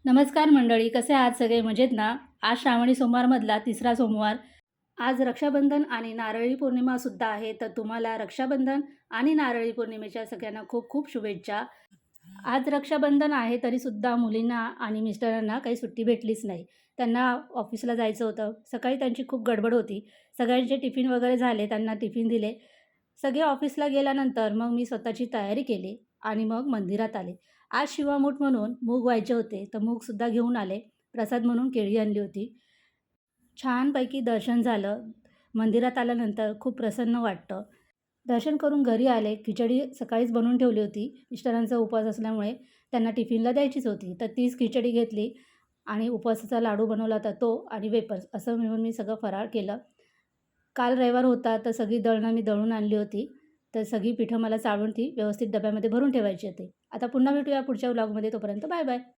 नमस्कार मंडळी, कसे आहात सगळे मजेत ना? आज श्रावणी सोमवारमधला तिसरा सोमवार. आज रक्षाबंधन आणि नारळी पौर्णिमासुद्धा आहे. तर तुम्हाला रक्षाबंधन आणि नारळी पौर्णिमेच्या सगळ्यांना खूप खूप शुभेच्छा. आज रक्षाबंधन आहे तरीसुद्धा मुलींना आणि मिस्टरांना काही सुट्टी भेटलीच नाही. त्यांना ऑफिसला जायचं होतं. सकाळी त्यांची खूप गडबड होती. सगळ्यांचे टिफिन वगैरे झाले, त्यांना टिफिन दिले. सगळे ऑफिसला गेल्यानंतर मग मी स्वतःची तयारी केली आणि मग मंदिरात आले. आज शिवामूठ म्हणून मूग व्हायचे होते, तर मूगसुद्धा घेऊन आले. प्रसाद म्हणून केळी आणली होती. छानपैकी दर्शन झालं. मंदिरात आल्यानंतर खूप प्रसन्न वाटतं. दर्शन करून घरी आले. खिचडी सकाळीच बनवून ठेवली होती. मिस्टरांचा उपवास असल्यामुळे त्यांना टिफिनला द्यायचीच होती. तर तीच खिचडी घेतली आणि उपवासाचा लाडू बनवला होता तो आणि वेफर्स असं मिळून मी सगळं फराळ केलं. काल रविवार होता तर सगळी दळणं मी दळून आणली होती. तर सगळी पिठं मला चाळून ती व्यवस्थित डब्यामध्ये भरून ठेवायची होती. आता पुन्हा भेटूया पुढच्या व्लॉगमध्ये. तोपर्यंत बाय बाय.